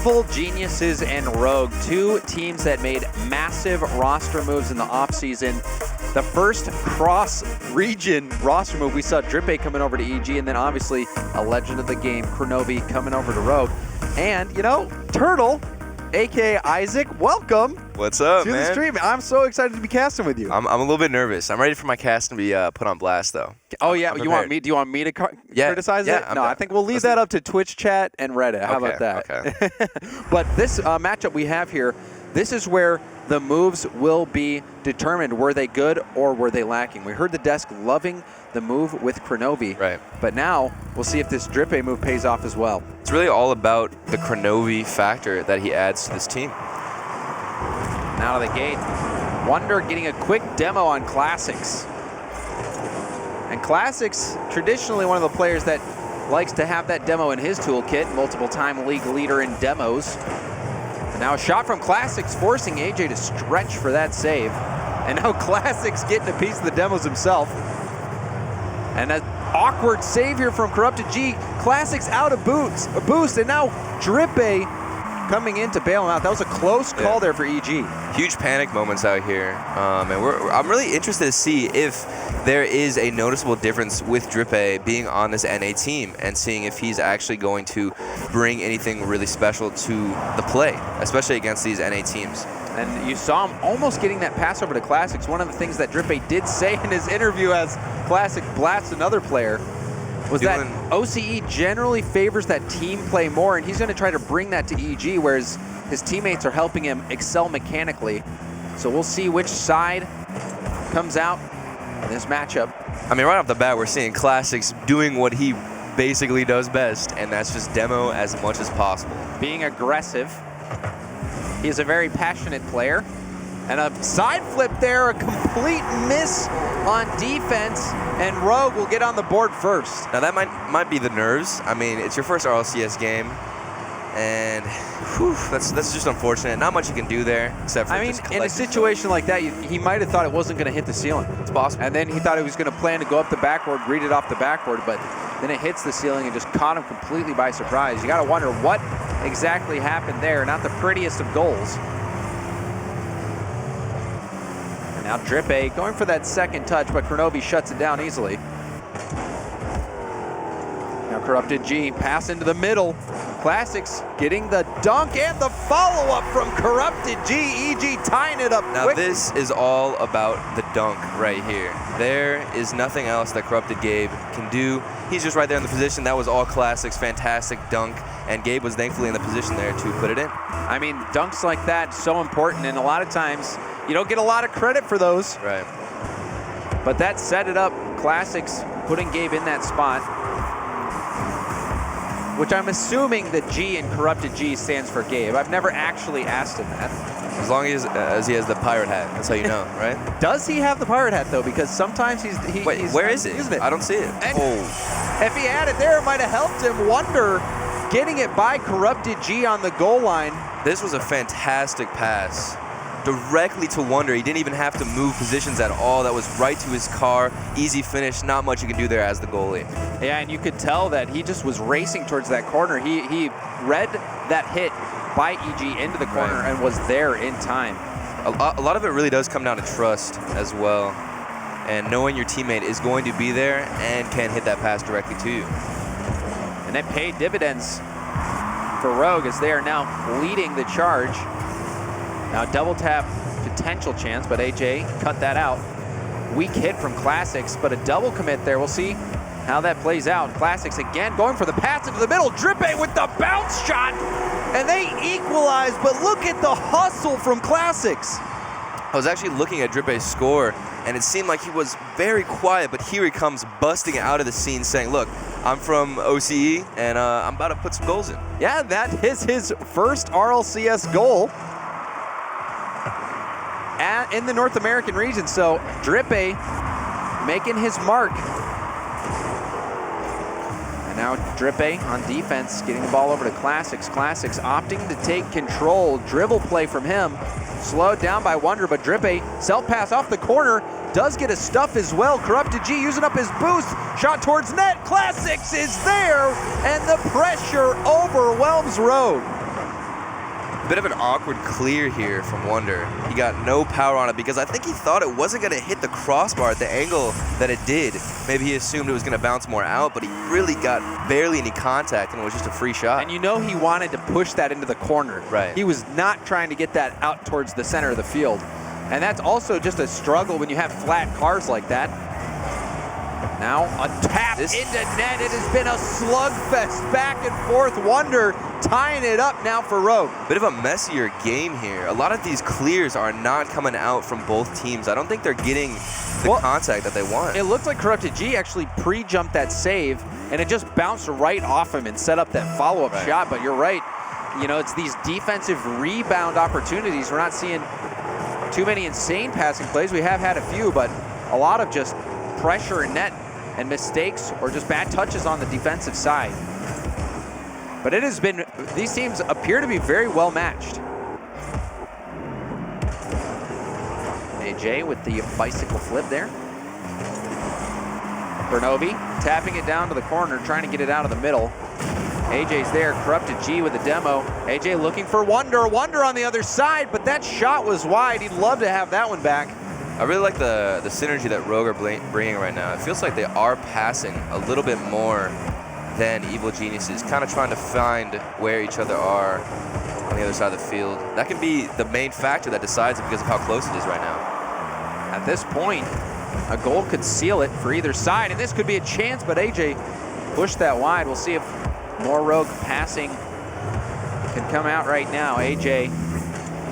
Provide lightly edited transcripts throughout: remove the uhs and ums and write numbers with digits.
Evil Geniuses and Rogue, two teams that made massive roster moves in the offseason. The first cross-region roster move, we saw Drippe coming over to EG, and then obviously a legend of the game, Kronovi, coming over to Rogue. And, you know, Turtle, a.k.a. Isaac, welcome. What's up, to man? the stream. I'm so excited to be casting with you. I'm a little bit nervous. I'm ready for my cast to be put on blast, though. Oh, yeah. Do you want me to criticize it? No, I think we'll leave that up to Twitch chat and Reddit. How about that? Okay. But this matchup we have here, this is where the moves will be determined. Were they good or were they lacking? We heard the desk loving the move with Kronovi. Right. But now we'll see if this Drippe move pays off as well. It's really all about the Kronovi factor that he adds to this team. And out of the gate, Wonder getting a quick demo on Classics. And Classics, traditionally one of the players that likes to have that demo in his toolkit, multiple-time league leader in demos. And now a shot from Classics, forcing AJ to stretch for that save. And now Classics getting a piece of the demos himself. And an awkward save here from Corrupted G. Classics out of boost, and now Drippe coming in to bail him out. That was a close call there for EG. Huge panic moments out here. And I'm really interested to see if there is a noticeable difference with Drippe being on this NA team and seeing if he's actually going to bring anything really special to the play, especially against these NA teams. And you saw him almost getting that pass over to Classics. One of the things that Drippe did say in his interview as Classic blasts another player was that OCE generally favors that team play more, and he's going to try to bring that to EG, whereas his teammates are helping him excel mechanically. So we'll see which side comes out in this matchup. I mean, right off the bat, we're seeing Classics doing what he basically does best, and that's just demo as much as possible. Being aggressive. He is a very passionate player. And a side flip there, a complete miss on defense, and Rogue will get on the board first. Now that might be the nerves. I mean, it's your first RLCS game, and whew, that's just unfortunate. Not much you can do there, except for just collect in a situation like that, he might have thought it wasn't going to hit the ceiling. It's possible. And then he thought he was going to plan to go up the backboard, read it off the backboard, but then it hits the ceiling and just caught him completely by surprise. You got to wonder what exactly happened there. Not the prettiest of goals. Now Drippe going for that second touch, but Kronovi shuts it down easily. Now Corrupted G, pass into the middle. Classics getting the dunk and the follow-up from Corrupted G. EG tying it up Now quickly. This is all about the dunk right here. There is nothing else that Corrupted Gabe can do. He's just right there in the position. That was all Classics, fantastic dunk, and Gabe was thankfully in the position there to put it in. I mean, dunks like that, so important, and a lot of times you don't get a lot of credit for those. Right. But that set it up. Classics putting Gabe in that spot, which I'm assuming that G in Corrupted G stands for Gabe. I've never actually asked him that. As long as he has the pirate hat, that's how you know, right? Does he have the pirate hat, though? Because sometimes he's where is it? Using it. I don't see it. And if he had it there, it might have helped him. Wonder getting it by Corrupted G on the goal line. This was a fantastic pass. Directly to Wonder. He didn't even have to move positions at all. That was right to his car. Easy finish. Not much you can do there as the goalie. Yeah, and you could tell that he just was racing towards that corner. He read that hit by EG into the corner and was there in time. A lot of it really does come down to trust as well, and knowing your teammate is going to be there and can hit that pass directly to you. And that paid dividends for Rogue as they are now leading the charge. Now double tap potential chance, but AJ cut that out. Weak hit from Classics, but a double commit there. We'll see how that plays out. Classics again going for the pass into the middle. Drippe with the bounce shot, and they equalize, but look at the hustle from Classics. I was actually looking at Drippe's score, and it seemed like he was very quiet, but here he comes busting out of the scene saying, look, I'm from OCE, and I'm about to put some goals in. Yeah, that is his first RLCS goal in the North American region. So Drippe making his mark. And now Drippe on defense, getting the ball over to Classics. Classics opting to take control. Dribble play from him. Slowed down by Wonder, but Drippe self-pass off the corner. Does get a stuff as well. Corrupted G using up his boost. Shot towards net. Classics is there, and the pressure overwhelms Rogue. bit of an awkward clear here from Wonder. He got no power on it because I think he thought it wasn't going to hit the crossbar at the angle that it did. Maybe he assumed it was going to bounce more out, but he really got barely any contact, and it was just a free shot. And you know he wanted to push that into the corner. Right. He was not trying to get that out towards the center of the field. And that's also just a struggle when you have flat cars like that. Now a tap into net. It has been a slugfest back and forth. Wonder tying it up now for Rogue. Bit of a messier game here. A lot of these clears are not coming out from both teams. I don't think they're getting the contact that they want. It looked like Corrupted G actually pre-jumped that save, and it just bounced right off him and set up that follow-up shot. But you're right. You know, it's these defensive rebound opportunities. We're not seeing too many insane passing plays. We have had a few, but a lot of just pressure in net and mistakes or just bad touches on the defensive side. But it has been, these teams appear to be very well matched. AJ with the bicycle flip there. Bernovi tapping it down to the corner, trying to get it out of the middle. AJ's there, Corrupted G with the demo. AJ looking for Wonder. Wonder on the other side, but that shot was wide. He'd love to have that one back. I really like the synergy that Rogue are bringing right now. It feels like they are passing a little bit more than Evil Geniuses, kind of trying to find where each other are on the other side of the field. That can be the main factor that decides it because of how close it is right now. At this point, a goal could seal it for either side, and this could be a chance, but AJ pushed that wide. We'll see if more Rogue passing can come out right now. AJ,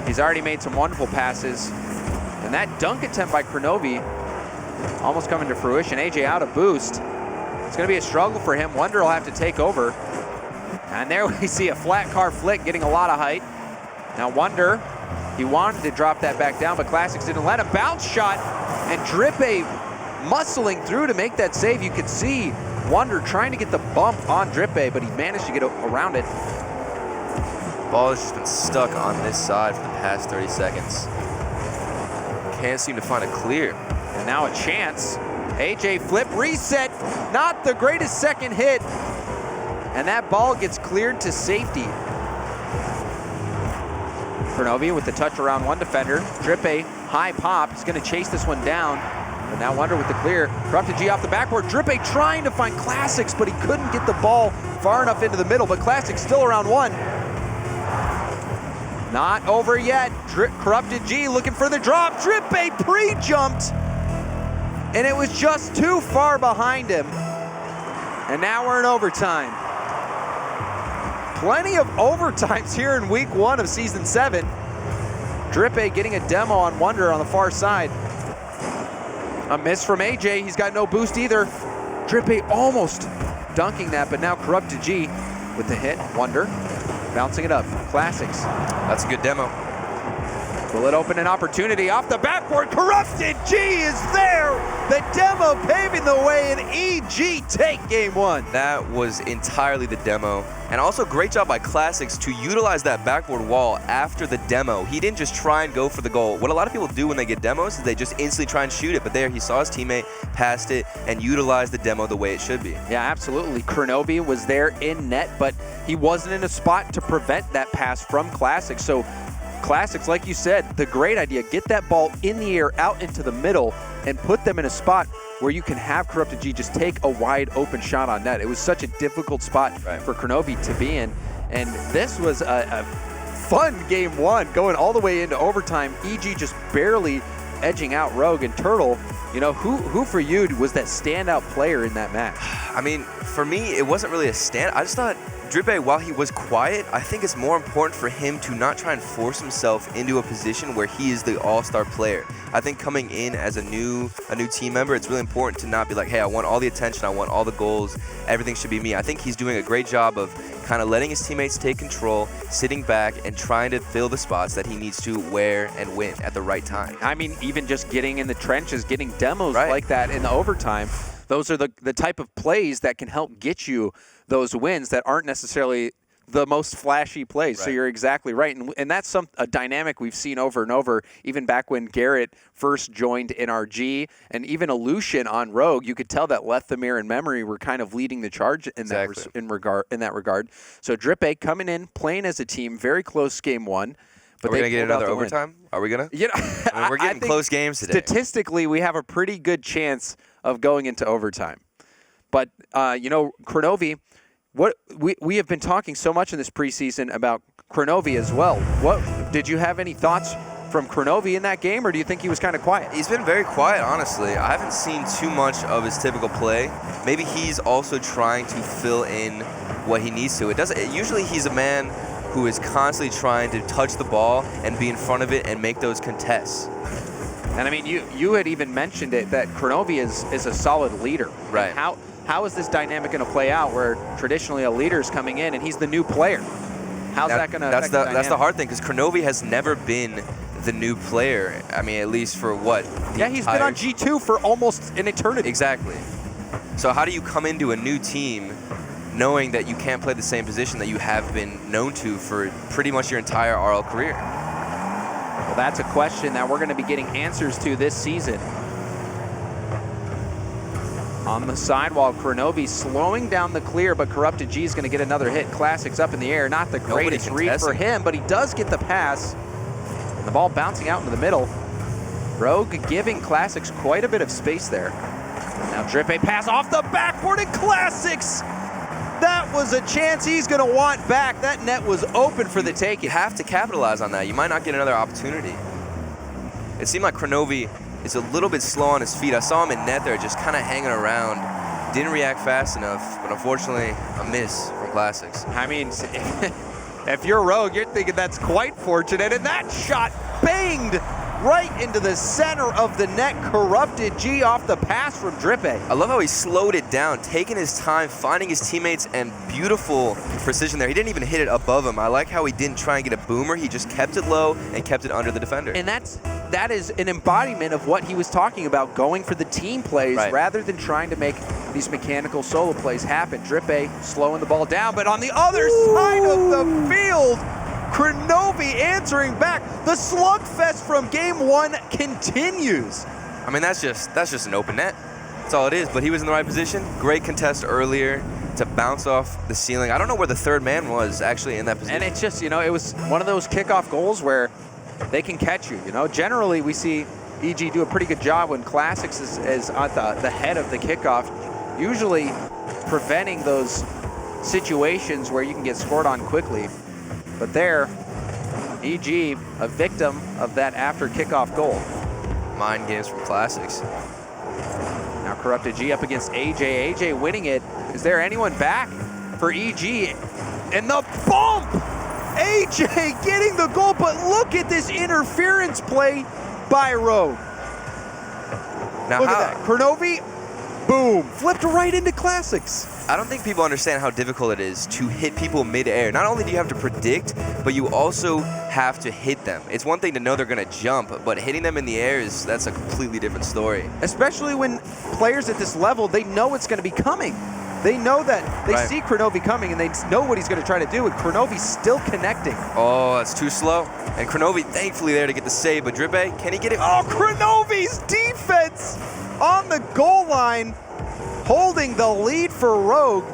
he's already made some wonderful passes. And that dunk attempt by Kronovi almost coming to fruition. AJ out of boost. It's going to be a struggle for him. Wonder will have to take over. And there we see a flat car flick getting a lot of height. Now Wonder, he wanted to drop that back down, but Classics didn't let him. Bounce shot, and Drippe muscling through to make that save. You could see Wonder trying to get the bump on Drippe, but he managed to get around it. Ball has just been stuck on this side for the past 30 seconds. Can't seem to find a clear. And now a chance. AJ flip, reset, not the greatest second hit. And that ball gets cleared to safety. Kronovi with the touch around one defender. Drippe, high pop, he's gonna chase this one down. But now Wonder with the clear. Corrupted G off the backboard. Drippe trying to find Classics, but he couldn't get the ball far enough into the middle, but Classics still around one. Not over yet. Corrupted G looking for the drop. Drippe pre-jumped, and it was just too far behind him. And now we're in overtime. Plenty of overtimes here in week 1 of season 7. Drippe getting a demo on Wonder on the far side. A miss from AJ. He's got no boost either. Drippe almost dunking that, but now Corrupted G with the hit. Wonder bouncing it up. Classics. That's a good demo. Will it open an opportunity off the backboard? Corrupted G is there! The demo paving the way, and EG take game 1. That was entirely the demo. And also great job by Classics to utilize that backboard wall after the demo. He didn't just try and go for the goal. What a lot of people do when they get demos is they just instantly try and shoot it. But there he saw his teammate, passed it, and utilized the demo the way it should be. Yeah, absolutely. Kronovi was there in net, but he wasn't in a spot to prevent that pass from Classics. So Classics, like you said, the great idea, get that ball in the air out into the middle and put them in a spot where you can have Corrupted G just take a wide open shot on net. It was such a difficult spot for Kronovi to be in. And this was a fun game 1 going all the way into overtime. EG just barely edging out Rogue. And Turtle, you know, who for you was that standout player in that match? I mean, for me, it wasn't really a stand. I just thought Drippe, while he was quiet, I think it's more important for him to not try and force himself into a position where he is the all-star player. I think coming in as a new team member, it's really important to not be like, hey, I want all the attention, I want all the goals, everything should be me. I think he's doing a great job of kind of letting his teammates take control, sitting back, and trying to fill the spots that he needs to wear and win at the right time. I mean, even just getting in the trenches, getting demos like that in the overtime, those are the type of plays that can help get you those wins that aren't necessarily the most flashy plays. So you're exactly right. And that's a dynamic we've seen over and over, even back when Garrett first joined NRG, and even Aleutian on Rogue. You could tell that Lethamyr and Memory were kind of leading the charge in that regard. So Drippe coming in, playing as a team, very close game one. But are we going to get another overtime? Are we going to? You know, I mean, we're getting close games today. Statistically, we have a pretty good chance of going into overtime. But, Kronovi, what we have been talking so much in this preseason about Kronovi as well. What did you have any thoughts from Kronovi in that game, or do you think he was kind of quiet? He's been very quiet, honestly. I haven't seen too much of his typical play. Maybe he's also trying to fill in what he needs to. Usually he's a man who is constantly trying to touch the ball and be in front of it and make those contests. And I mean, you had even mentioned it, that Kronovi is a solid leader. Right. How is this dynamic going to play out where traditionally a leader's coming in and he's the new player? How's that going to affect the dynamic? That's the hard thing, because Kronovi has never been the new player. I mean, at least for what? Yeah, he's been on G2 for almost an eternity. Exactly. So how do you come into a new team knowing that you can't play the same position that you have been known to for pretty much your entire RL career? Well, that's a question that we're going to be getting answers to this season. On the sidewall, Kronovi slowing down the clear, but Corrupted G is going to get another hit. Classics up in the air. Not the greatest read for him, but he does get the pass. And the ball bouncing out into the middle. Rogue giving Classics quite a bit of space there. Now Drippe pass off the backboard, and Classics! That was a chance he's going to want back. That net was open for the taking. You have to capitalize on that. You might not get another opportunity. It seemed like Kronovi is a little bit slow on his feet. I saw him in net there just kind of hanging around. Didn't react fast enough, but unfortunately a miss from Classics. I mean, if you're Rogue, you're thinking that's quite fortunate, and that shot banged right into the center of the net. Corrupted G off the pass from Drippe. I love how he slowed it down, taking his time, finding his teammates, and beautiful precision there. He didn't even hit it above him. I like how he didn't try and get a boomer. He just kept it low and kept it under the defender. And that is an embodiment of what he was talking about, going for the team plays rather than trying to make these mechanical solo plays happen. Drippe slowing the ball down, but on the other side of the field, Kronovi answering back. The slugfest from game one continues. I mean, that's just an open net. That's all it is, but he was in the right position. Great contest earlier to bounce off the ceiling. I don't know where the third man was actually in that position. And it's just, it was one of those kickoff goals where they can catch you. Generally we see EG do a pretty good job when Classics is at the head of the kickoff, usually preventing those situations where you can get scored on quickly. But there, EG, a victim of that after kickoff goal. Mind games from Classics. Now Corrupted G up against AJ. AJ winning it. Is there anyone back for EG? And the bump! AJ getting the goal, but look at this interference play by Rogue. Now look at that. Kronovi, boom, flipped right into Classics. I don't think people understand how difficult it is to hit people mid-air. Not only do you have to predict, but you also have to hit them. It's one thing to know they're going to jump, but hitting them in the air that's a completely different story. Especially when players at this level, they know it's going to be coming. They know that. They see Kronovi coming, and they know what he's going to try to do, and Kronovi's still connecting. Oh, that's too slow. And Kronovi thankfully there to get the save, but Drippe, can he get it? Oh, Kronovi's defense on the goal line, holding the lead for Rogue.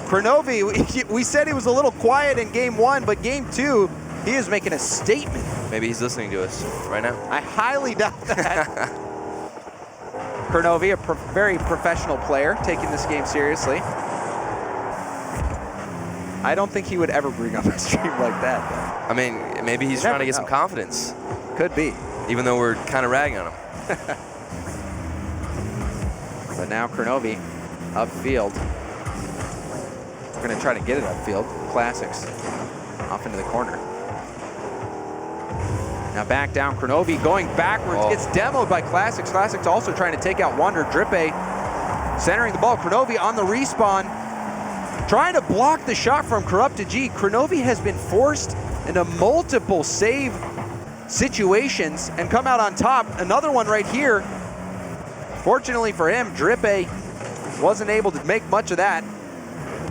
Kronovi, we said he was a little quiet in game one, but game two, he is making a statement. Maybe he's listening to us right now. I highly doubt that. Kronovi, a very professional player, taking this game seriously. I don't think he would ever bring up a stream like that, though. I mean, maybe he's trying to get some confidence. Could be. Even though we're kind of ragging on him. But now Kronovi upfield. We're going to try to get it upfield. Classics off into the corner. Now back down, Kronovi going backwards, gets demoed by Classics. Classics also trying to take out Wonder. Drippe centering the ball. Kronovi on the respawn, trying to block the shot from Corrupted G. Kronovi has been forced into multiple save situations and come out on top. Another one right here. Fortunately for him, Drippe wasn't able to make much of that.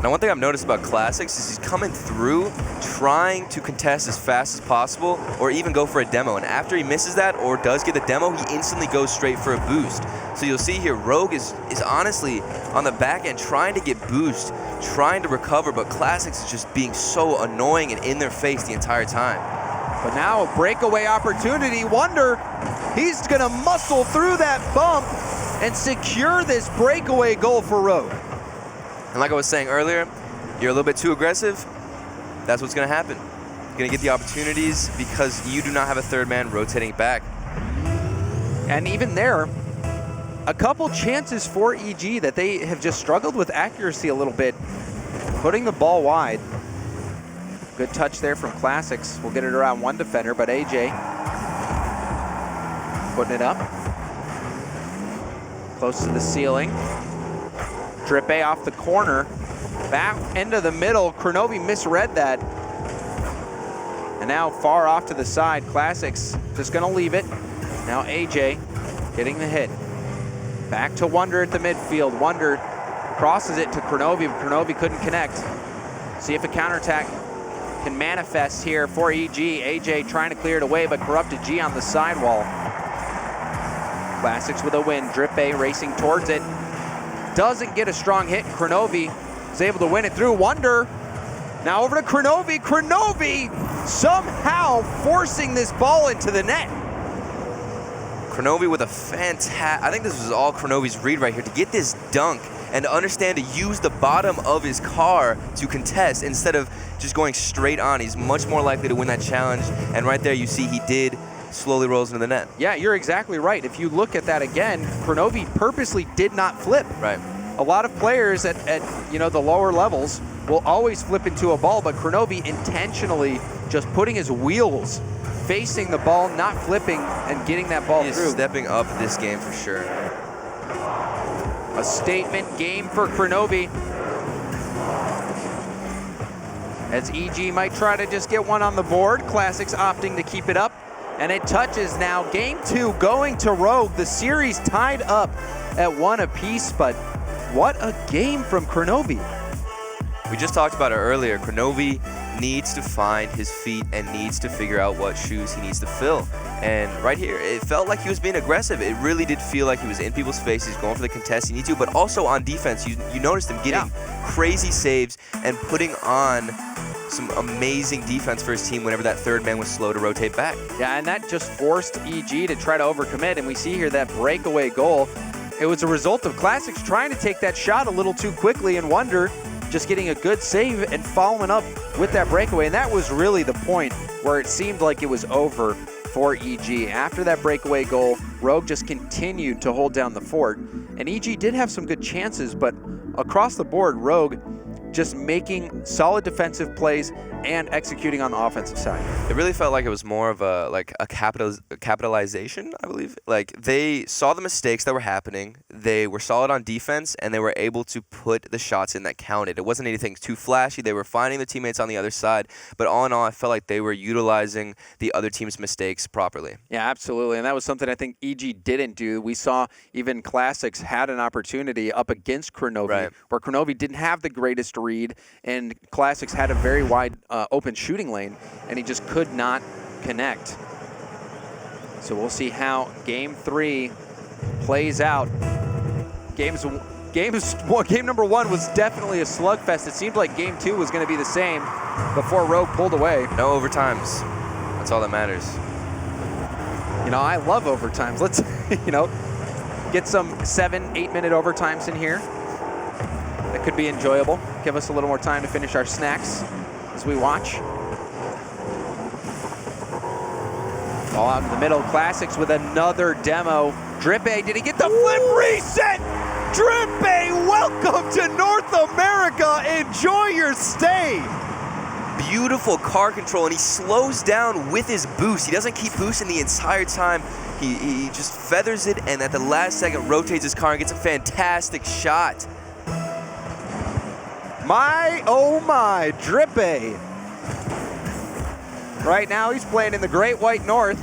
Now, one thing I've noticed about Classics is he's coming through trying to contest as fast as possible or even go for a demo. And after he misses that or does get the demo, he instantly goes straight for a boost. So you'll see here, Rogue is honestly on the back end trying to get boost, trying to recover, but Classics is just being so annoying and in their face the entire time. But now a breakaway opportunity. Wonder, he's gonna muscle through that bump and secure this breakaway goal for Rogue. And like I was saying earlier, you're a little bit too aggressive, that's what's gonna happen. You're gonna get the opportunities because you do not have a third man rotating back. And even there, a couple chances for EG that they have just struggled with accuracy a little bit, putting the ball wide. Good touch there from Classics. We'll get it around one defender, but AJ putting it up. Close to the ceiling. Drippe off the corner, back into the middle. Kronovi misread that. And now far off to the side. Classics just gonna leave it. Now AJ getting the hit. Back to Wonder at the midfield. Wonder crosses it to Kronovi, but Kronovi couldn't connect. See if a counterattack can manifest here for EG. AJ trying to clear it away, but Corrupted G on the sidewall. Classics with a win. Drippe racing towards it. Doesn't get a strong hit. Kronovi is able to win it through. Wonder now over to Kronovi. Kronovi somehow forcing this ball into the net. Kronovi with a fantastic, I think this was all Kronovi's read right here, to get this dunk and to understand to use the bottom of his car to contest instead of just going straight on. He's much more likely to win that challenge. And right there you see he did slowly rolls into the net. Yeah, you're exactly right. If you look at that again, Kronovi purposely did not flip. Right. A lot of players at the lower levels will always flip into a ball, but Kronovi intentionally just putting his wheels facing the ball, not flipping, and getting that ball He is through. stepping up this game for sure. A statement game for Kronovi. As EG might try to just get one on the board, Classics opting to keep it up. And it touches now. Game 2 going to Rogue. The series tied up at 1 apiece, but what a game from Kronovi. We just talked about it earlier. Kronovi needs to find his feet and needs to figure out what shoes he needs to fill. And right here, it felt like he was being aggressive. It really did feel like he was in people's faces, going for the contest he needs to, but also on defense, you noticed him getting crazy saves and putting on some amazing defense for his team whenever that third man was slow to rotate back. Yeah, and that just forced EG to try to overcommit, and we see here that breakaway goal. It was a result of Classics trying to take that shot a little too quickly, and Wonder just getting a good save and following up with that breakaway. And that was really the point where it seemed like it was over for EG. After that breakaway goal, Rogue just continued to hold down the fort. And EG did have some good chances, but across the board, Rogue just making solid defensive plays and executing on the offensive side. It really felt like it was more of a capitalization, I believe. Like, they saw the mistakes that were happening, they were solid on defense, and they were able to put the shots in that counted. It wasn't anything too flashy. They were finding the teammates on the other side, but all in all, I felt like they were utilizing the other team's mistakes properly. Yeah, absolutely, and that was something I think EG didn't do. We saw even Classics had an opportunity up against Kronovi, where Kronovi didn't have the greatest read, and Classics had a very wide open shooting lane, and he just could not connect. So we'll see how Game 3 plays out. Game number 1 was definitely a slugfest. It seemed like Game 2 was going to be the same before Rogue pulled away. No overtimes. That's all that matters. I love overtimes. Let's, get some 7-8 minute overtimes in here. That could be enjoyable. Give us a little more time to finish our snacks as we watch. Ball out in the middle. Classics with another demo. Drippe, did he get the flip reset? Drippe, welcome to North America. Enjoy your stay. Beautiful car control, and he slows down with his boost. He doesn't keep boosting the entire time. He just feathers it, and at the last second rotates his car and gets a fantastic shot. My, oh my, Drippe. Right now he's playing in the Great White North.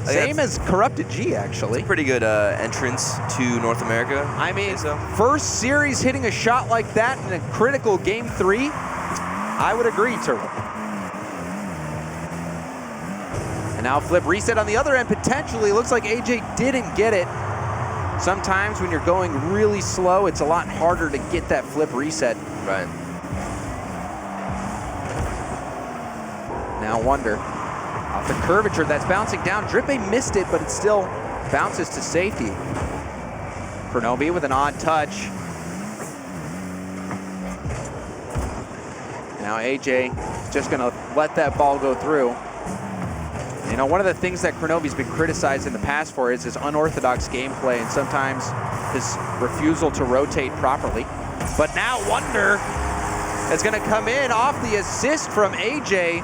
Same as Corrupted G, actually. Pretty good entrance to North America. I mean, first series hitting a shot like that in a critical Game 3, I would agree, Turtle. And now flip reset on the other end, potentially. Looks like AJ didn't get it. Sometimes when you're going really slow, it's a lot harder to get that flip reset. Right. Now Wonder. Off the curvature, that's bouncing down. Drippe missed it, but it still bounces to safety. Kronobi with an odd touch. Now AJ just gonna let that ball go through. You know, one of the things that Kronobi's been criticized in the past for is his unorthodox gameplay and sometimes his refusal to rotate properly. But now Wonder is gonna come in off the assist from AJ.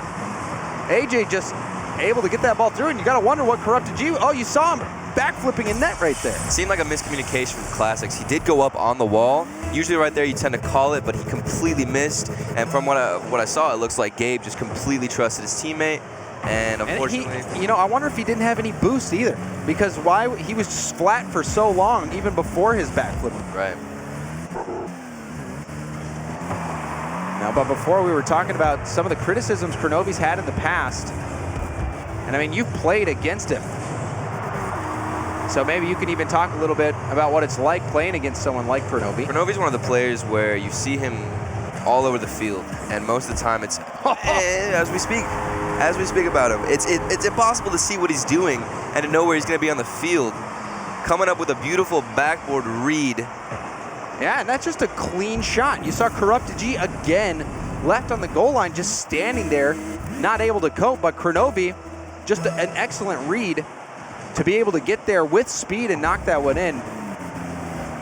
AJ just able to get that ball through, and you gotta wonder what Corrupted G, oh, you saw him backflipping in net right there. It seemed like a miscommunication from Classics. He did go up on the wall. Usually right there you tend to call it, but he completely missed. And from what I saw, it looks like Gabe just completely trusted his teammate. And unfortunately, and you know, I wonder if he didn't have any boost either, because why he was just flat for so long, even before his backflip. Right. Now, but before we were talking about some of the criticisms Kronobi's had in the past, and I mean, you've played against him, so maybe you can even talk a little bit about what it's like playing against someone like Kronobi. Kronobi's one of the players where you see him all over the field, and most of the time it's as we speak about him, it's impossible to see what he's doing and to know where he's going to be on the field. Coming up with a beautiful backboard read. Yeah, and that's just a clean shot. You saw Corrupted G again, left on the goal line, just standing there, not able to cope, but Kronobi, just an excellent read to be able to get there with speed and knock that one in.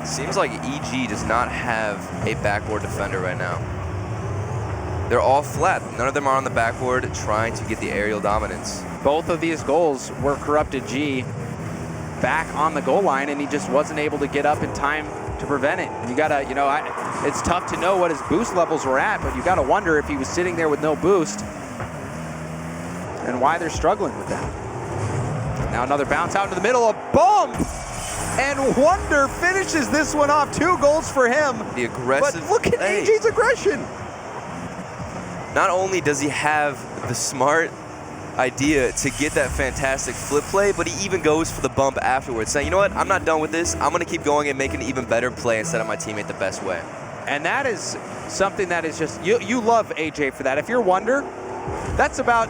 Seems like EG does not have a backboard defender right now. They're all flat. None of them are on the backboard trying to get the aerial dominance. Both of these goals were Corrupted G back on the goal line, and he just wasn't able to get up in time to prevent it. You gotta, you know, it's tough to know what his boost levels were at, but you gotta wonder if he was sitting there with no boost and why they're struggling with that. Now another bounce out into the middle, a bump! And Wonder finishes this one off. 2 goals for him. The aggressive But look at play. AJ's aggression. Not only does he have the smart idea to get that fantastic flip play, but he even goes for the bump afterwards, saying, you know what, I'm not done with this. I'm going to keep going and make an even better play and set up my teammate the best way. And that is something that is just, you love AJ for that. If you're Wonder, that's about,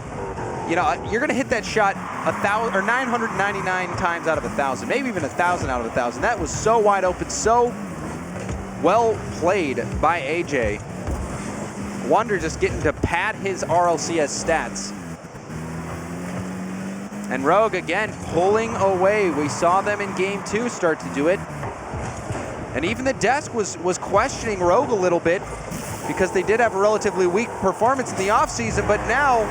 you know, you're going to hit that shot 999 times out of 1,000, maybe even 1,000 out of 1,000. That was so wide open, so well played by AJ. Wonder just getting to pad his RLCS stats. And Rogue again pulling away. We saw them in Game 2 start to do it. And even the desk was questioning Rogue a little bit because they did have a relatively weak performance in the offseason, but now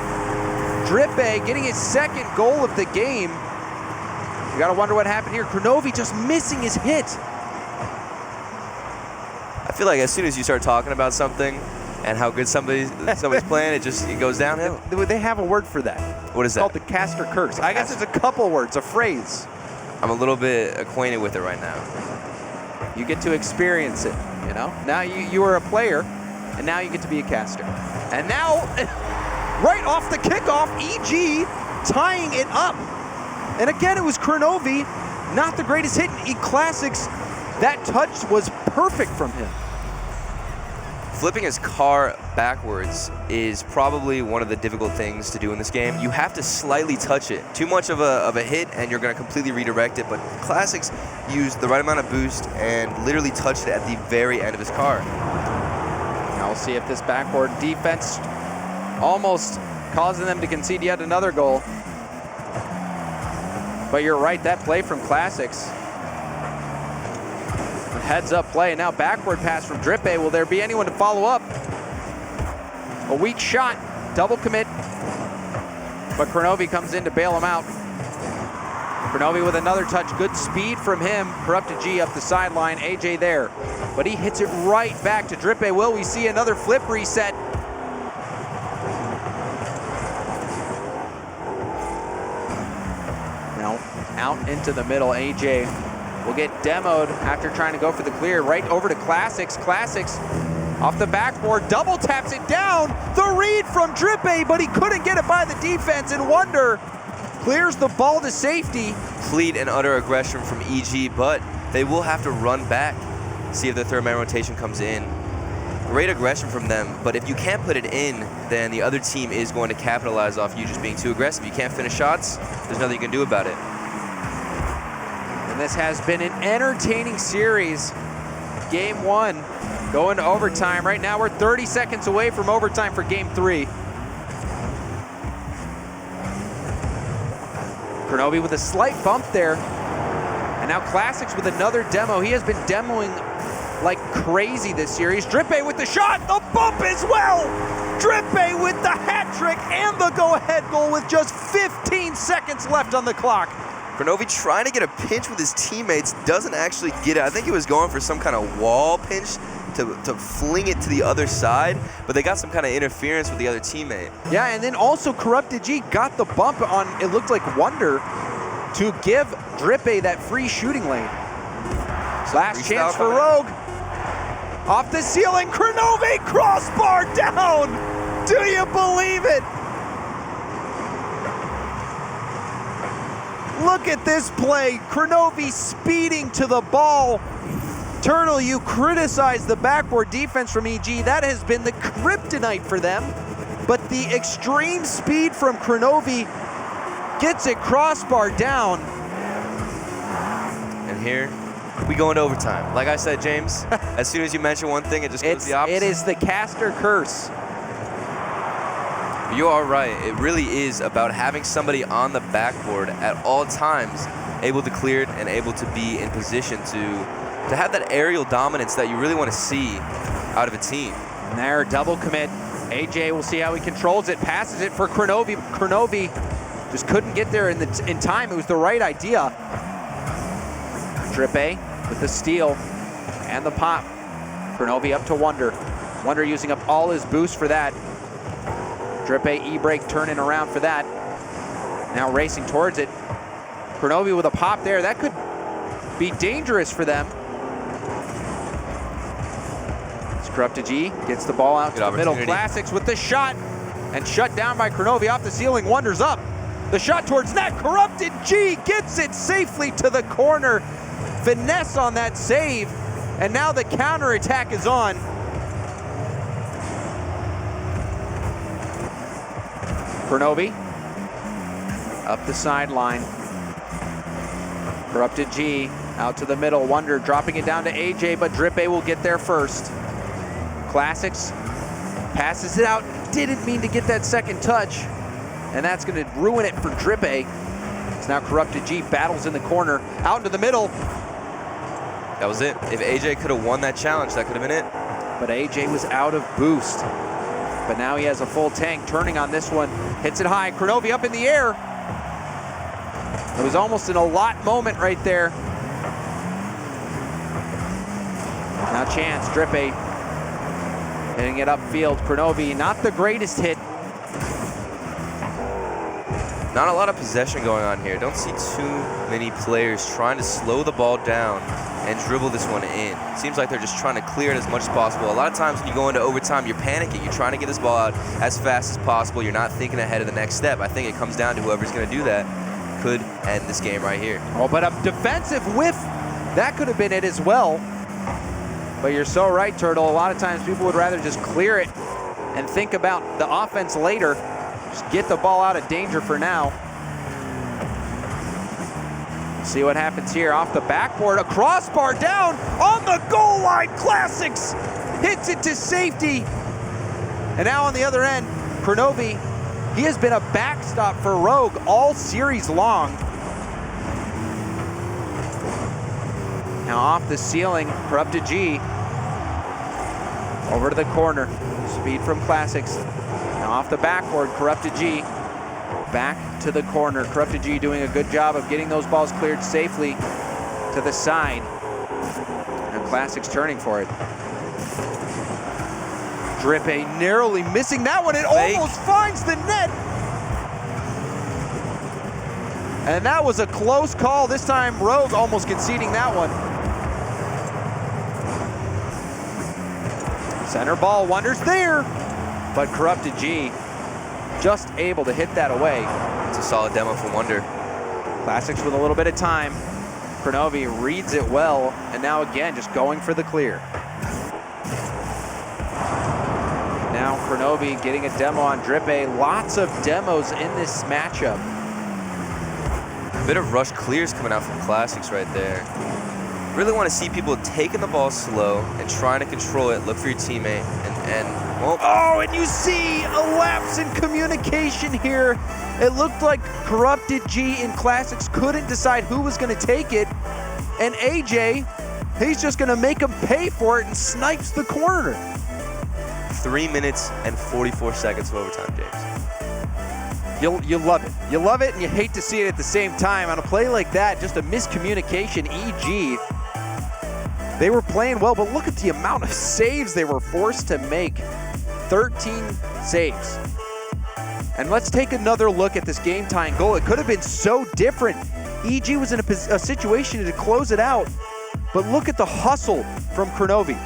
Drippe getting his 2nd goal of the game. You gotta wonder what happened here. Kronobi just missing his hit. I feel like as soon as you start talking about something and how good somebody's playing, it goes downhill. They have a word for that. What is that? It's called the caster curse. I guess it's a couple words, a phrase. I'm a little bit acquainted with it right now. You get to experience it, you know? Now you are a player, and now you get to be a caster. And now, right off the kickoff, EG tying it up. And again, it was Kronobi, not the greatest hit in Classics. That touch was perfect from him. Flipping his car backwards is probably one of the difficult things to do in this game. You have to slightly touch it. Too much of a hit and you're going to completely redirect it, but Classics used the right amount of boost and literally touched it at the very end of his car. Now we'll see if this backboard defense almost causing them to concede yet another goal. But you're right, that play from Classics. Heads up play, and now backward pass from Drippe. Will there be anyone to follow up? A weak shot, double commit, but Kronobi comes in to bail him out. Kronobi with another touch, good speed from him. Corrupted G up the sideline, AJ there, but he hits it right back to Drippe. Will we see another flip reset? Now out into the middle. AJ will get demoed after trying to go for the clear. Right over to Classics. Classics off the backboard, double taps it down. The read from Drippe, but he couldn't get it by the defense, and Wonder clears the ball to safety. Complete and utter aggression from EG, but they will have to run back, see if the third man rotation comes in. Great aggression from them, but if you can't put it in, then the other team is going to capitalize off you just being too aggressive. You can't finish shots, there's nothing you can do about it. And this has been an entertaining series. Game 1 going to overtime. Right now we're 30 seconds away from overtime for game 3. Kronovi with a slight bump there. And now Classics with another demo. He has been demoing like crazy this series. Drippe with the shot, the bump as well. Drippe with the hat trick and the go-ahead goal with just 15 seconds left on the clock. Kronovi trying to get a pinch with his teammates, doesn't actually get it. I think he was going for some kind of wall pinch to fling it to the other side, but they got some kind of interference with the other teammate. Yeah, and then also Corrupted G got the bump on, it looked like Wonder, to give Drippe that free shooting lane. Last chance for Rogue. Off the ceiling, Kronovi crossbar down. Do you believe it? Look at this play. Kronovi speeding to the ball. Turtle, you criticized the backboard defense from EG. That has been the kryptonite for them. But the extreme speed from Kronovi gets it crossbar down. And here we go into overtime. Like I said, James, as soon as you mention one thing, it just goes the opposite. It is the caster curse. You are right. It really is about having somebody on the backboard at all times, able to clear it and able to be in position to have that aerial dominance that you really want to see out of a team. And there, double commit. AJ will see how he controls it, passes it for Kronovi. Kronovi just couldn't get there in time. It was the right idea. Drippe with the steal and the pop. Kronovi up to Wonder. Wonder using up all his boost for that. Drippe E-brake turning around for that. Now racing towards it. Kronovi with a pop there. That could be dangerous for them. Corrupted G gets the ball out to the middle. Classics with the shot and shut down by Kronovi off the ceiling. Wonders up. The shot towards net. Corrupted G gets it safely to the corner. Finesse on that save. And now the counterattack is on. Kronovi up the sideline. Corrupted G out to the middle. Wonder dropping it down to AJ, but Drippe will get there first. Classics passes it out, didn't mean to get that second touch, and that's going to ruin it for Drippe. It's now Corrupted G battles in the corner, out into the middle. That was it. If AJ could have won that challenge, that could have been it. But AJ was out of boost. But now he has a full tank, turning on this one, hits it high. Kronovi up in the air. It was almost an a lot moment right there. Now chance, Drippe hitting it upfield. Kronovi, not the greatest hit. Not a lot of possession going on here. Don't see too many players trying to slow the ball down and dribble this one in. Seems like they're just trying to clear it as much as possible. A lot of times when you go into overtime, you're panicking. You're trying to get this ball out as fast as possible. You're not thinking ahead of the next step. I think it comes down to whoever's going to do that could end this game right here. Oh, but a defensive whiff, that could have been it as well. But you're so right, Turtle. A lot of times people would rather just clear it and think about the offense later. Just get the ball out of danger for now. See what happens here off the backboard. A crossbar down on the goal line. Classics hits it to safety. And now on the other end, Kronovi, he has been a backstop for Rogue all series long. Now off the ceiling, Corrupted G. Over to the corner. Speed from Classics. Now off the backboard, Corrupted G. Back to the corner. Corrupted G doing a good job of getting those balls cleared safely to the side. And Classics turning for it. Drippe narrowly missing that one. It almost finds the net. And that was a close call. This time, Rogue almost conceding that one. Center ball, Wonder's there, but Corrupted G just able to hit that away. It's a solid demo from Wonder. Classics with a little bit of time. Kronovi reads it well, and now again, just going for the clear. Now Kronovi getting a demo on Drippe. Lots of demos in this matchup. A bit of rush clears coming out from Classics right there. Really want to see people taking the ball slow and trying to control it, look for your teammate, and well. Oh, and you see a lapse in communication here. It looked like Corrupted G in Classics couldn't decide who was going to take it, and AJ, he's just going to make him pay for it and snipes the corner. 3 minutes and 44 seconds of overtime, James. You love it. You love it and you hate to see it at the same time. On a play like that, just a miscommunication. EG, they were playing well, but look at the amount of saves they were forced to make. 13 saves. And let's take another look at this game-tying goal. It could have been so different. EG was in a situation to close it out, but look at the hustle from Kronovi.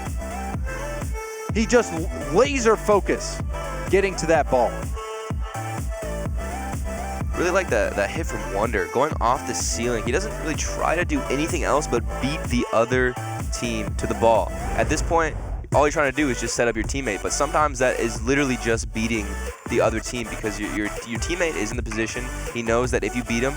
He just laser focus getting to that ball. Really like that hit from Wonder, going off the ceiling. He doesn't really try to do anything else but beat the other team to the ball. At this point, all you're trying to do is just set up your teammate, but sometimes that is literally just beating the other team because your teammate is in the position. He knows that if you beat him,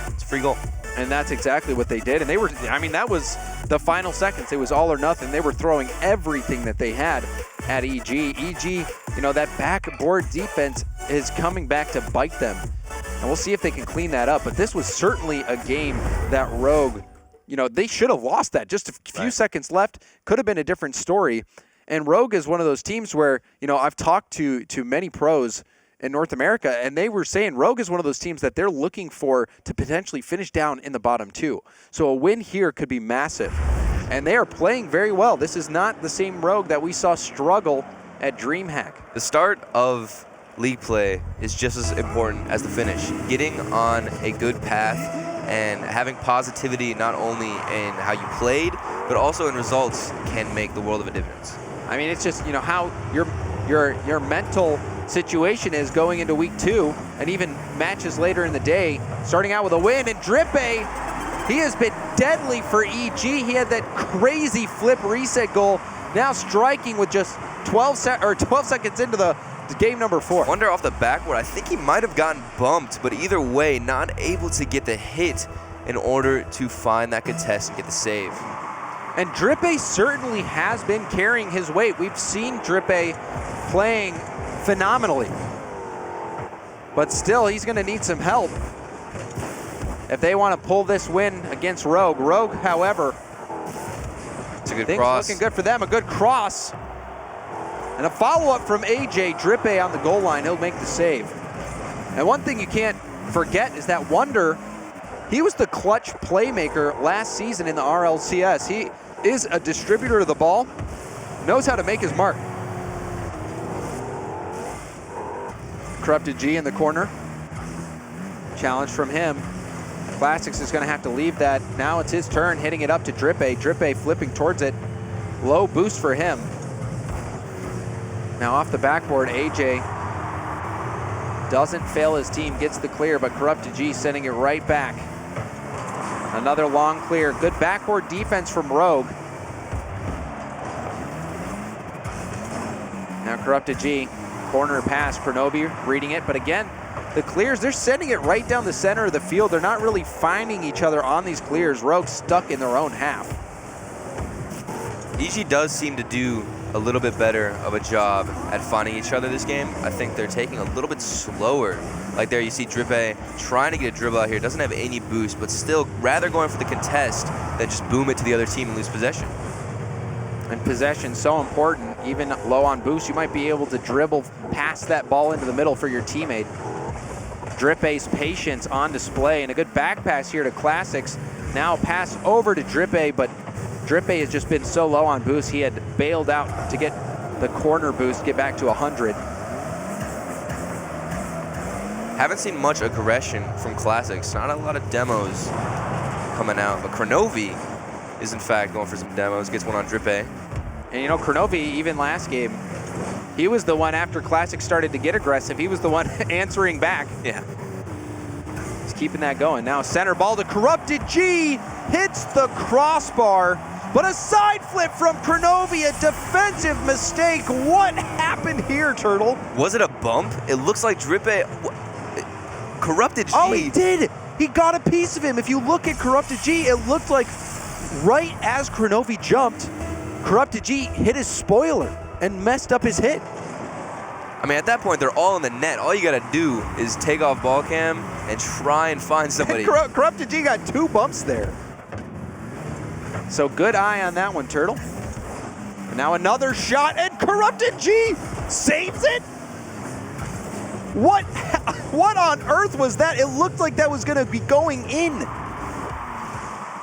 it's a free goal. And that's exactly what they did. And they were, I mean, that was the final seconds. It was all or nothing. They were throwing everything that they had at EG. EG, you know, that backboard defense is coming back to bite them. And we'll see if they can clean that up. But this was certainly a game that Rogue, you know, they should have lost that. Just a few seconds left. Could have been a different story. And Rogue is one of those teams where, you know, I've talked to many pros in North America, and they were saying Rogue is one of those teams that they're looking for to potentially finish down in the bottom two. So a win here could be massive. And they are playing very well. This is not the same Rogue that we saw struggle at DreamHack. The start of league play is just as important as the finish. Getting on a good path and having positivity not only in how you played, but also in results can make the world of a difference. I mean, it's just, you know, how your mental situation is going into week 2 and even matches later in the day, starting out with a win. And Drippe, he has been deadly for EG. He had that crazy flip reset goal, now striking with just 12 seconds into the game number 4. Wonder off the backboard, I think he might have gotten bumped, but either way, not able to get the hit in order to find that contest and get the save. And Drippe certainly has been carrying his weight. We've seen Drippe playing phenomenally. But still, he's going to need some help if they want to pull this win against Rogue. Rogue, however, it's a good things cross. Looking good for them. A good cross. And a follow-up from AJ. Drippe on the goal line. He'll make the save. And one thing you can't forget is that Wonder, he was the clutch playmaker last season in the RLCS. He is a distributor of the ball, knows how to make his mark. Corrupted G in the corner. Challenge from him. Classics is going to have to leave that. Now it's his turn, hitting it up to Drippe. Drippe flipping towards it. Low boost for him. Now off the backboard, AJ doesn't fail his team, gets the clear, but Corrupted G sending it right back. Another long clear. Good backboard defense from Rogue. Now Corrupted G, corner pass, Kronovi reading it, but again, the clears, they're sending it right down the center of the field. They're not really finding each other on these clears. Rogue stuck in their own half. EG does seem to do a little bit better of a job at finding each other this game. I think they're taking a little bit slower. Like there you see Drippe trying to get a dribble out here, doesn't have any boost, but still rather going for the contest than just boom it to the other team and lose possession. And possession so important, even low on boost, you might be able to dribble past that ball into the middle for your teammate. Drippe's patience on display, and a good back pass here to Classics. Now pass over to Drippe, but Drippe has just been so low on boost, he had bailed out to get the corner boost, get back to 100. Haven't seen much aggression from Classics. Not a lot of demos coming out, but Kronovi is in fact going for some demos. Gets one on Drippe. And you know, Kronovi, even last game, he was the one after Classic started to get aggressive. He was the one answering back. Yeah. He's keeping that going. Now center ball to Corrupted G, hits the crossbar, but a side flip from Kronovi, a defensive mistake. What happened here, Turtle? Was it a bump? It looks like Drippe. Corrupted G. Oh, he did. He got a piece of him. If you look at Corrupted G, it looked like right as Kronovi jumped, Corrupted G hit his spoiler and messed up his hit. I mean, at that point, they're all in the net. All you got to do is take off ball cam and try and find somebody. Corrupted G got 2 bumps there. So good eye on that one, Turtle. And now another shot, and Corrupted G saves it. What on earth was that? It looked like that was going to be going in.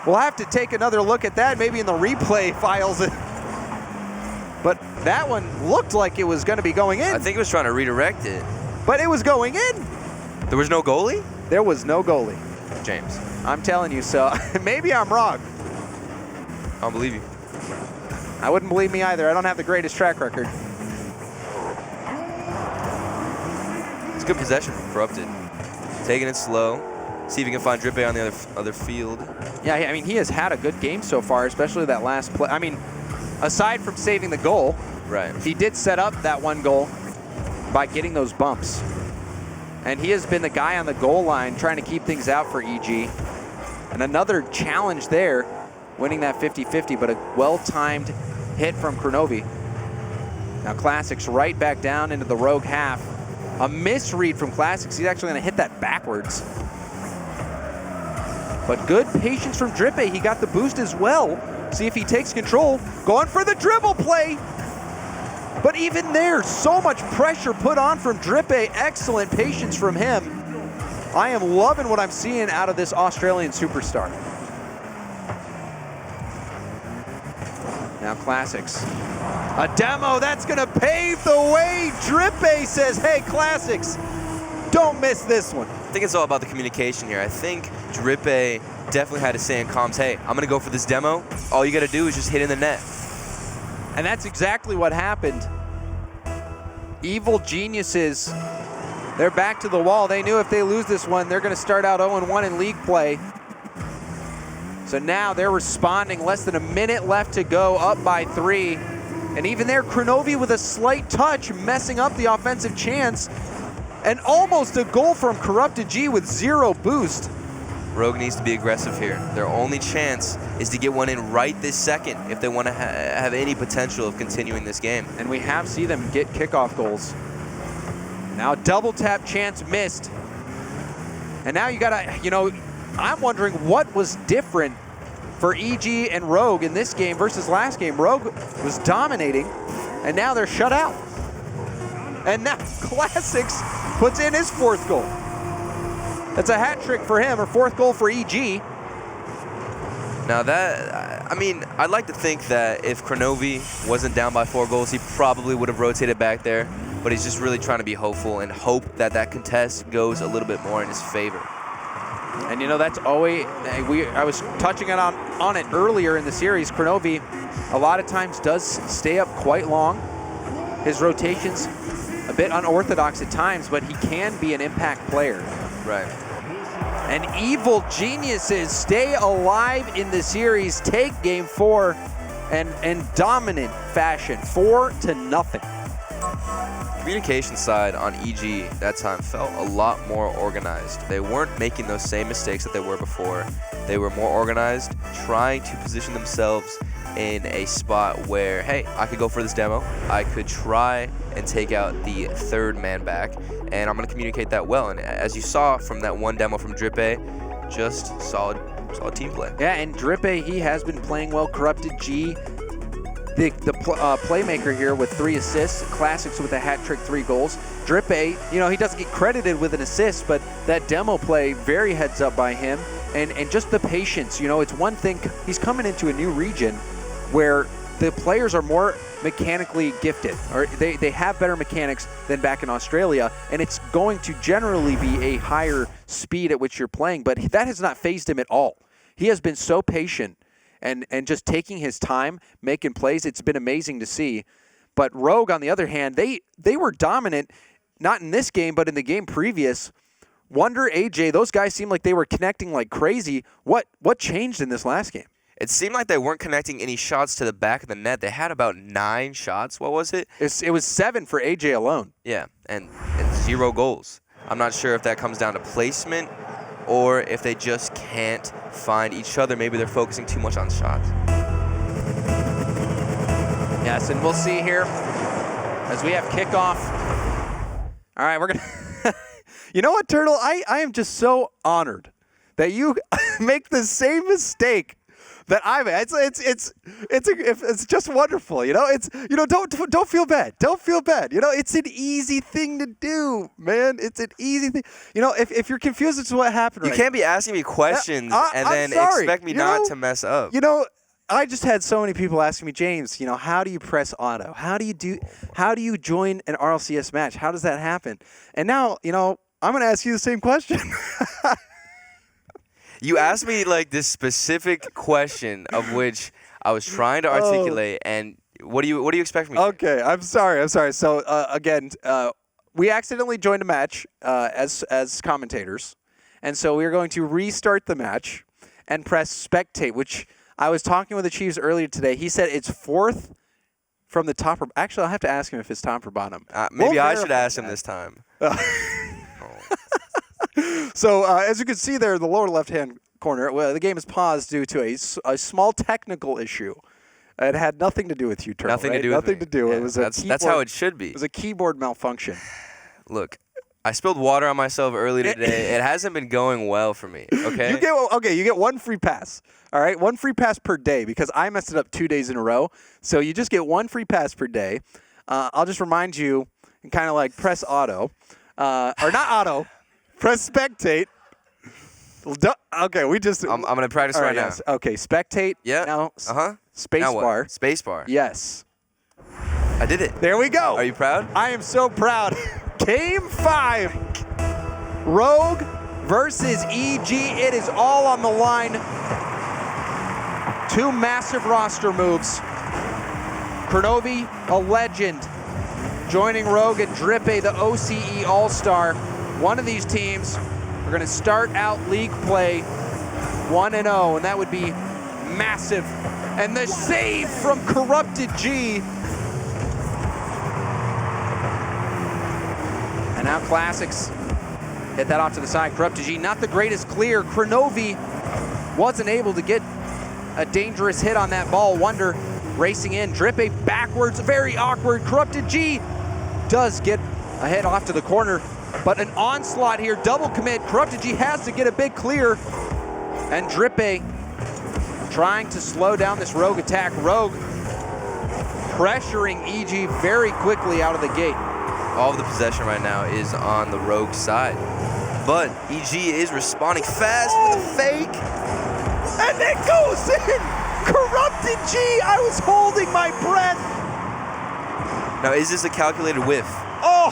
We'll have to take another look at that, maybe in the replay files. But that one looked like it was going to be going in. I think it was trying to redirect it. But it was going in. There was no goalie? There was no goalie. James. I'm telling you so. Maybe I'm wrong. I don't believe you. I wouldn't believe me either. I don't have the greatest track record. It's good possession from Corrupted. Taking it slow. See if he can find Drippe on the other field. Yeah, I mean, he has had a good game so far, especially that last play. I mean, aside from saving the goal, right, he did set up that one goal by getting those bumps. And he has been the guy on the goal line trying to keep things out for EG. And another challenge there, winning that 50-50, but a well-timed hit from Kronovi. Now Classics right back down into the rogue half. A misread from Classics. He's actually going to hit that backwards. But good patience from Drippe. He got the boost as well. See if he takes control. Going for the dribble play. But even there, so much pressure put on from Drippe. Excellent patience from him. I am loving what I'm seeing out of this Australian superstar. Now Classics. A demo that's going to pave the way. Drippe says, hey, Classics, don't miss this one. I think it's all about the communication here. I think Drippe definitely had to say in comms, hey, I'm going to go for this demo. All you got to do is just hit in the net. And that's exactly what happened. Evil Geniuses, they're back to the wall. They knew if they lose this one, they're going to start out 0-1 in league play. So now they're responding. Less than a minute left to go, up by 3. And even there, Kronovi with a slight touch, messing up the offensive chance. And almost a goal from Corrupted G with 0 boost. Rogue needs to be aggressive here. Their only chance is to get one in right this second if they want to have any potential of continuing this game. And we have seen them get kickoff goals. Now double tap chance missed. And now you gotta, you know, I'm wondering what was different for EG and Rogue in this game versus last game. Rogue was dominating, and now they're shut out. And now Classics puts in his 4th goal. That's a hat trick for him, or 4th goal for EG. Now that, I mean, I'd like to think that if Kronovi wasn't down by 4 goals, he probably would have rotated back there. But he's just really trying to be hopeful and hope that that contest goes a little bit more in his favor. And you know, that's always, I was touching on it earlier in the series. Kronovi a lot of times does stay up quite long. His rotations a bit unorthodox at times, but he can be an impact player. Right. And Evil Geniuses stay alive in the series, take game 4 and dominant fashion, 4-0. Communication side on EG that time felt a lot more organized. They weren't making those same mistakes that they were before. They were more organized, trying to position themselves in a spot where, hey, I could go for this demo. I could try and take out the 3rd man back, and I'm going to communicate that well. And as you saw from that one demo from Drippe, just solid team play. Yeah, and Drippe, he has been playing well. Corrupted G, the playmaker here with 3 assists. Classics with a hat trick, 3 goals. Drippe, you know, he doesn't get credited with an assist, but that demo play, very heads up by him. And just the patience, you know, it's one thing, he's coming into a new region where the players are more mechanically gifted, or they have better mechanics than back in Australia, and it's going to generally be a higher speed at which you're playing, but that has not fazed him at all. He has been so patient and just taking his time, making plays. It's been amazing to see. But Rogue, on the other hand, they were dominant, not in this game, but in the game previous. Wonder, AJ, those guys seemed like they were connecting like crazy. What changed in this last game? It seemed like they weren't connecting any shots to the back of the net. They had about 9 shots. What was it? It was 7 for AJ alone. Yeah, and 0 goals. I'm not sure if that comes down to placement or if they just can't find each other. Maybe they're focusing too much on shots. Yes, and we'll see here as we have kickoff. All right, we're going to... You know what, Turtle? I am just so honored that you make the same mistake that I made. It's just wonderful, you know. Don't feel bad. Don't feel bad. You know, it's an easy thing to do, man. It's an easy thing. You know, if you're confused as to what happened, you can't be asking me questions and then expect me not to mess up. You know, I just had so many people asking me, James, you know, how do you press auto? How do you join an RLCS match? How does that happen? And now, you know, I'm going to ask you the same question. You asked me like this specific question of which I was trying to articulate, and what do you expect from me? Okay, I'm sorry. So again, we accidentally joined a match as commentators, and so we are going to restart the match and press spectate. Which I was talking with the Chiefs earlier today. He said it's 4th from the top. Actually, I'll have to ask him if it's top or bottom. Maybe I should ask him this time. So as you can see there in the lower left-hand corner, the game is paused due to a small technical issue. It had nothing to do with you, Turtle. Nothing to do nothing with me. to do. Yeah, It was that's how it should be. It was a keyboard malfunction. Look, I spilled water on myself earlier today. It hasn't been going well for me. Okay. You get 1 free pass. All right, 1 free pass per day because I messed it up 2 days in a row. So you just get 1 free pass per day. I'll just remind you and kind of like press auto, or not auto, press spectate. Okay, I'm gonna practice right now. Yes. Okay, spectate. Yeah. Now. Space now what? bar. Space bar. Yes. I did it. There we go. Are you proud? I am so proud. Game 5. Rogue versus EG. It is all on the line. 2 massive roster moves. Kronovi, a legend, joining Rogue and Drippe, the OCE All-Star. One of these teams are going to start out league play 1-0, and that would be massive. And the save from Corrupted G. And now Classics hit that off to the side. Corrupted G, not the greatest clear. Kronovi wasn't able to get a dangerous hit on that ball. Wonder racing in. Drippe backwards, very awkward. Corrupted G does get a hit off to the corner, but an onslaught here, double commit. Corrupted G has to get a big clear, and Drippe trying to slow down this Rogue attack. Rogue pressuring EG very quickly out of the gate. All of the possession right now is on the Rogue side, but EG is responding fast with a fake, and it goes in. Corrupted G, I was holding my breath. Now, is this a calculated whiff? Oh,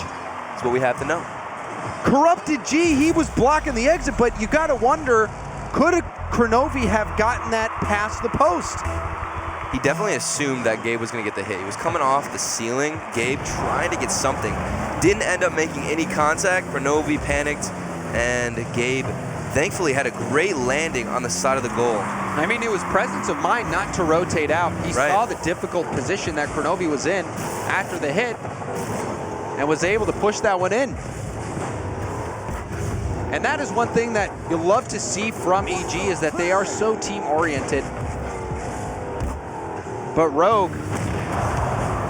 that's what we have to know. Corrupted G, he was blocking the exit, but you got to wonder, could Kronovi have gotten that past the post? He definitely assumed that Gabe was going to get the hit. He was coming off the ceiling. Gabe trying to get something. Didn't end up making any contact. Kronovi panicked, and Gabe thankfully had a great landing on the side of the goal. I mean, it was presence of mind not to rotate out. He saw the difficult position that Kronovi was in after the hit and was able to push that one in. And that is one thing that you'll love to see from EG, is that they are so team-oriented. But Rogue,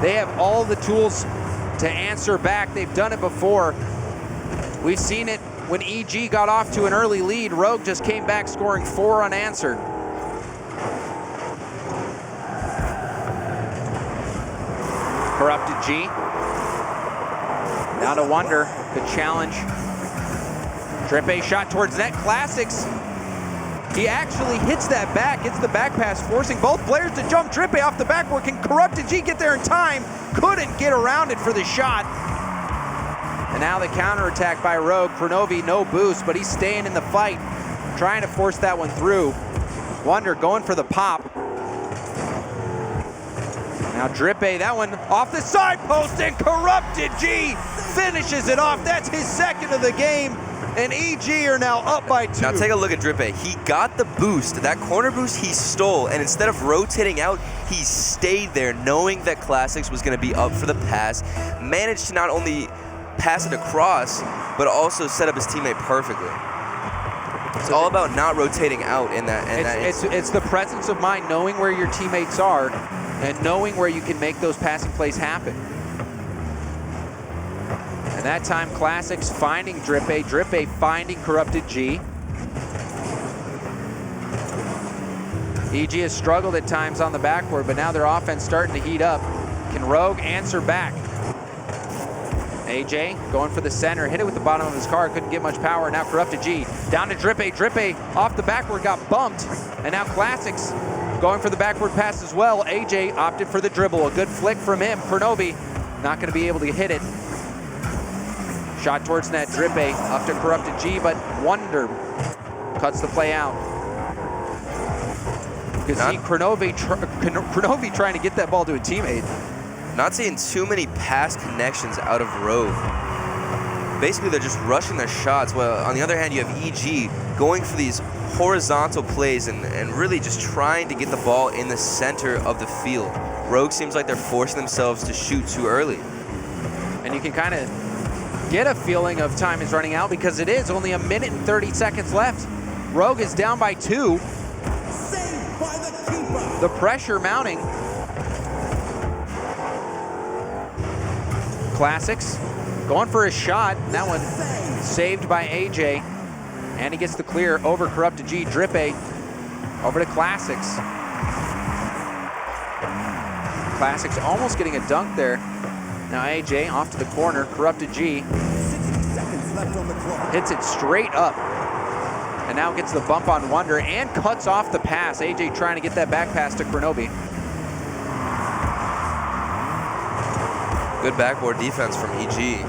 they have all the tools to answer back. They've done it before. We've seen it when EG got off to an early lead. Rogue just came back scoring 4 unanswered. Corrupted G. Now to Wonder, good challenge. Drippe shot towards net. Classics He actually hits that back, hits the back pass, forcing both players to jump. Drippe off the backboard. Can Corrupted G get there in time? Couldn't get around it for the shot. And now the counterattack by Rogue. Kronovi, no boost, but he's staying in the fight, trying to force that one through. Wonder going for the pop. Now Drippe, that one off the side post, and Corrupted G finishes it off. That's his second of the game, and EG are now up by 2. Now take a look at Drippe. He got the boost, that corner boost he stole, and instead of rotating out, he stayed there knowing that Classics was gonna be up for the pass, managed to not only pass it across, but also set up his teammate perfectly. It's all about not rotating out in that. It's the presence of mind, knowing where your teammates are, and knowing where you can make those passing plays happen. And that time, Classics finding Drippe, Drippe finding Corrupted G. EG has struggled at times on the backboard, but now their offense starting to heat up. Can Rogue answer back? AJ going for the center, hit it with the bottom of his car, couldn't get much power. Now Corrupted G down to Drippe. Drippe off the backward, got bumped, and now Classics going for the backward pass as well. AJ opted for the dribble, a good flick from him. Kronovi not going to be able to hit it. Shot towards net. Drippe up to Corrupted G, but Wonder cuts the play out. You can see Kronovi trying to get that ball to a teammate. Not seeing too many pass connections out of Rogue. Basically, they're just rushing their shots. Well, on the other hand, you have EG going for these horizontal plays and really just trying to get the ball in the center of the field. Rogue seems like they're forcing themselves to shoot too early. And you can kind of get a feeling of time is running out because it is only 1 minute and 30 seconds left. Rogue is down by 2. Saved by the keeper. The pressure mounting. Classics going for a shot. That one saved by AJ. And he gets the clear over Corrupted G. Drippe over to Classics. Classics almost getting a dunk there. Now AJ off to the corner. Corrupted G 60 seconds left on the clock. hits it straight up. And now gets the bump on Wonder and cuts off the pass. AJ trying to get that back pass to Kronovi. Good backboard defense from EG.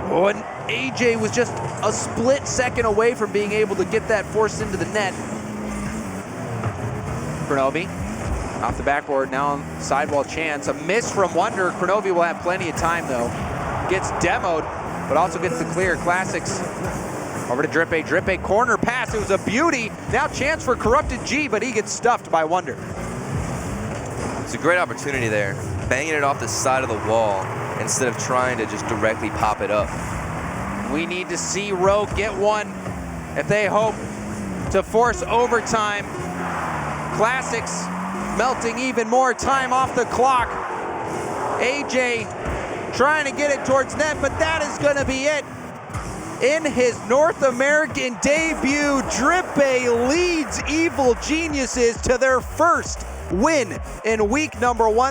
Oh, and AJ was just a split second away from being able to get that forced into the net. Kronovi off the backboard, now on sidewall chance. A miss from Wonder. Kronovi will have plenty of time though. Gets demoed, but also gets the clear. Classics over to Drippe. Drippe corner pass, it was a beauty. Now chance for Corrupted G, but he gets stuffed by Wonder. It's a great opportunity there. Banging it off the side of the wall instead of trying to just directly pop it up. We need to see Rogue get one if they hope to force overtime. Classics melting even more time off the clock. AJ trying to get it towards net, but that is going to be it. In his North American debut, Drippe leads Evil Geniuses to their first win in week number 1.